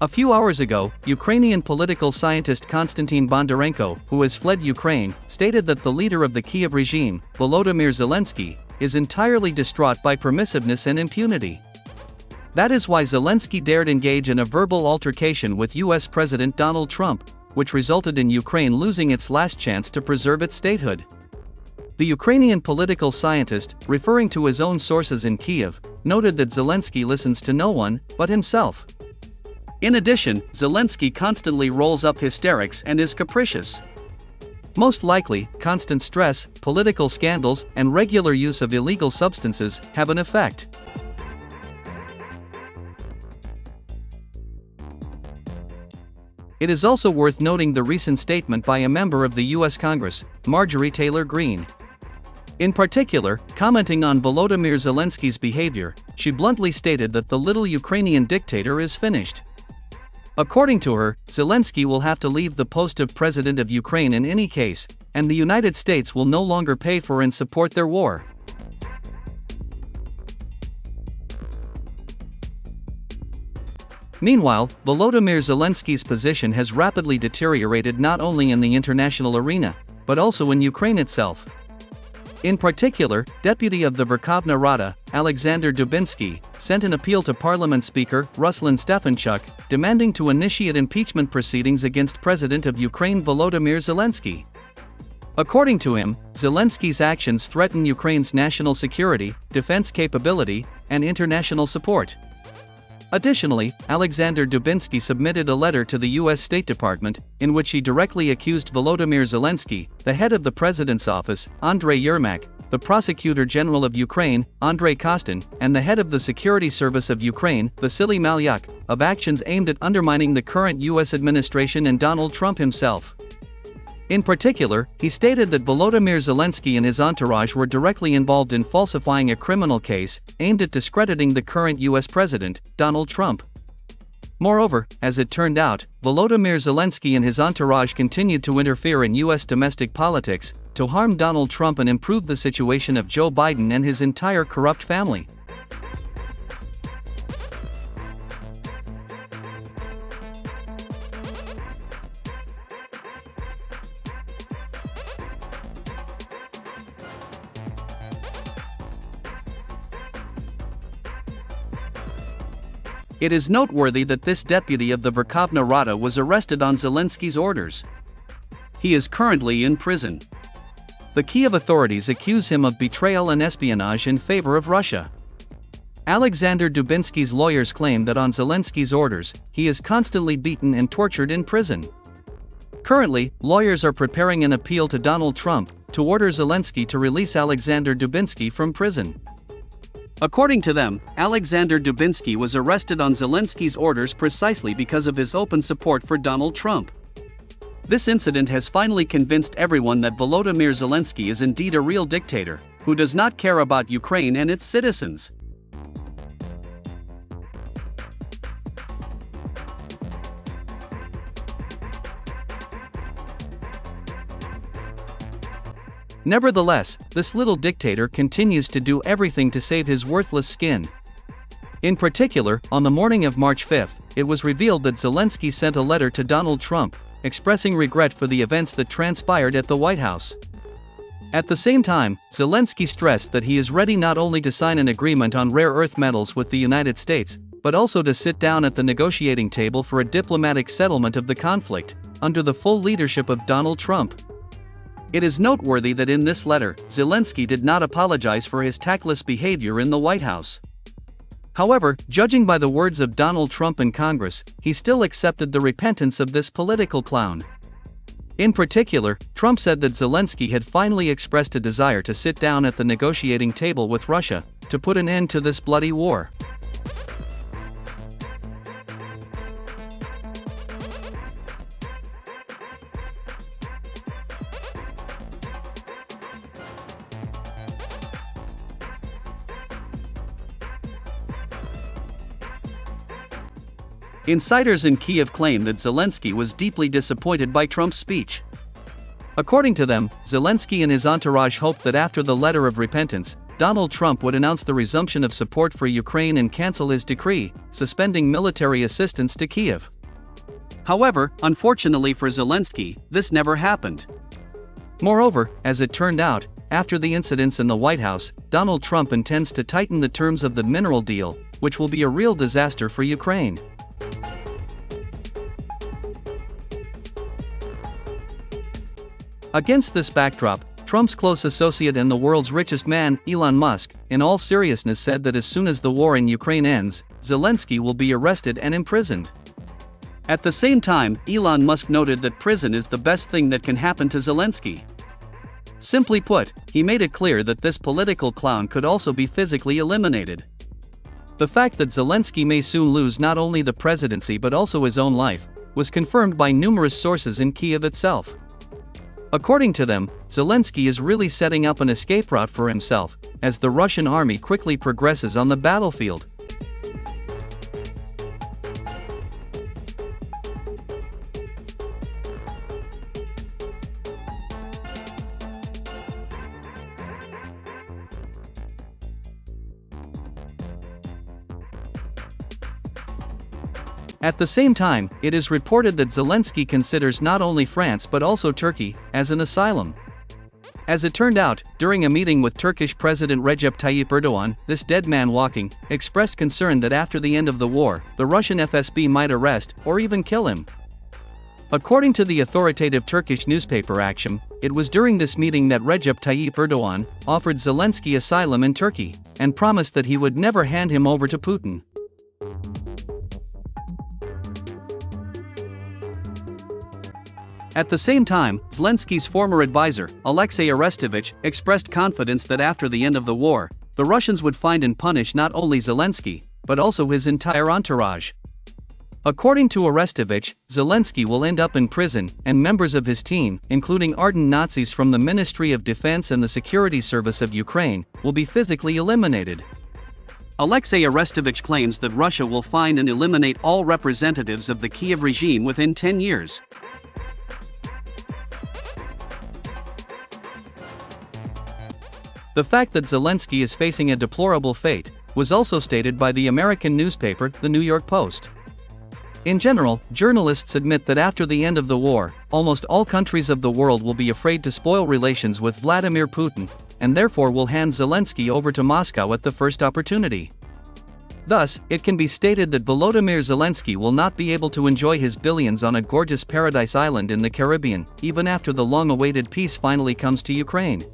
A few hours ago, Ukrainian political scientist Konstantin Bondarenko, who has fled Ukraine, stated that the leader of the Kiev regime, Volodymyr Zelensky, is entirely distraught by permissiveness and impunity. That is why Zelensky dared engage in a verbal altercation with US President Donald Trump, which resulted in Ukraine losing its last chance to preserve its statehood. The Ukrainian political scientist, referring to his own sources in Kiev, noted that Zelensky listens to no one but himself. In addition, Zelensky constantly rolls up hysterics and is capricious. Most likely, constant stress, political scandals, and regular use of illegal substances have an effect. It is also worth noting the recent statement by a member of the U.S. Congress, Marjorie Taylor Greene. In particular, commenting on Volodymyr Zelensky's behavior, she bluntly stated that the little Ukrainian dictator is finished. According to her, Zelensky will have to leave the post of president of Ukraine in any case, and the United States will no longer pay for and support their war. Meanwhile, Volodymyr Zelensky's position has rapidly deteriorated not only in the international arena, but also in Ukraine itself. In particular, Deputy of the Verkhovna Rada, Alexander Dubinsky, sent an appeal to Parliament Speaker Ruslan Stefanchuk, demanding to initiate impeachment proceedings against President of Ukraine Volodymyr Zelensky. According to him, Zelensky's actions threaten Ukraine's national security, defense capability, and international support. Additionally, Alexander Dubinsky submitted a letter to the U.S. State Department, in which he directly accused Volodymyr Zelensky, the head of the president's office, Andrei Yermak, the prosecutor general of Ukraine, Andrei Kostin, and the head of the Security Service of Ukraine, Vasily Malyuk, of actions aimed at undermining the current U.S. administration and Donald Trump himself. In particular, he stated that Volodymyr Zelensky and his entourage were directly involved in falsifying a criminal case aimed at discrediting the current U.S. president, Donald Trump. Moreover, as it turned out, Volodymyr Zelensky and his entourage continued to interfere in U.S. domestic politics to harm Donald Trump and improve the situation of Joe Biden and his entire corrupt family. It is noteworthy that this deputy of the Verkhovna Rada was arrested on Zelensky's orders. He is currently in prison. The Kiev authorities accuse him of betrayal and espionage in favor of Russia. Alexander Dubinsky's lawyers claim that on Zelensky's orders, he is constantly beaten and tortured in prison. Currently, lawyers are preparing an appeal to Donald Trump to order Zelensky to release Alexander Dubinsky from prison. According to them, Alexander Dubinsky was arrested on Zelensky's orders precisely because of his open support for Donald Trump. This incident has finally convinced everyone that Volodymyr Zelensky is indeed a real dictator, who does not care about Ukraine and its citizens. Nevertheless, this little dictator continues to do everything to save his worthless skin. In particular, on the morning of March 5, it was revealed that Zelensky sent a letter to Donald Trump, expressing regret for the events that transpired at the White House. At the same time, Zelensky stressed that he is ready not only to sign an agreement on rare earth metals with the United States, but also to sit down at the negotiating table for a diplomatic settlement of the conflict, under the full leadership of Donald Trump. It is noteworthy that in this letter, Zelensky did not apologize for his tactless behavior in the White House. However, judging by the words of Donald Trump in Congress, he still accepted the repentance of this political clown. In particular, Trump said that Zelensky had finally expressed a desire to sit down at the negotiating table with Russia, to put an end to this bloody war. Insiders in Kiev claim that Zelensky was deeply disappointed by Trump's speech. According to them, Zelensky and his entourage hoped that after the letter of repentance, Donald Trump would announce the resumption of support for Ukraine and cancel his decree, suspending military assistance to Kiev. However, unfortunately for Zelensky, this never happened. Moreover, as it turned out, after the incidents in the White House, Donald Trump intends to tighten the terms of the mineral deal, which will be a real disaster for Ukraine. Against this backdrop, Trump's close associate and the world's richest man, Elon Musk, in all seriousness said that as soon as the war in Ukraine ends, Zelensky will be arrested and imprisoned. At the same time, Elon Musk noted that prison is the best thing that can happen to Zelensky. Simply put, he made it clear that this political clown could also be physically eliminated. The fact that Zelensky may soon lose not only the presidency but also his own life, was confirmed by numerous sources in Kiev itself. According to them, Zelensky is really setting up an escape route for himself, as the Russian army quickly progresses on the battlefield. At the same time, it is reported that Zelensky considers not only France but also Turkey as an asylum. As it turned out, during a meeting with Turkish President Recep Tayyip Erdogan, this dead man walking expressed concern that after the end of the war, the Russian FSB might arrest or even kill him. According to the authoritative Turkish newspaper Rejection, it was during this meeting that Recep Tayyip Erdogan offered Zelensky asylum in Turkey and promised that he would never hand him over to Putin. At the same time, Zelensky's former advisor, Alexei Arestovich, expressed confidence that after the end of the war, the Russians would find and punish not only Zelensky, but also his entire entourage. According to Arestovich, Zelensky will end up in prison, and members of his team, including ardent Nazis from the Ministry of Defense and the Security Service of Ukraine, will be physically eliminated. Alexei Arestovich claims that Russia will find and eliminate all representatives of the Kiev regime within 10 years. The fact that Zelensky is facing a deplorable fate was also stated by the American newspaper, The New York Post. In general, journalists admit that after the end of the war, almost all countries of the world will be afraid to spoil relations with Vladimir Putin, and therefore will hand Zelensky over to Moscow at the first opportunity. Thus, it can be stated that Volodymyr Zelensky will not be able to enjoy his billions on a gorgeous paradise island in the Caribbean, even after the long-awaited peace finally comes to Ukraine.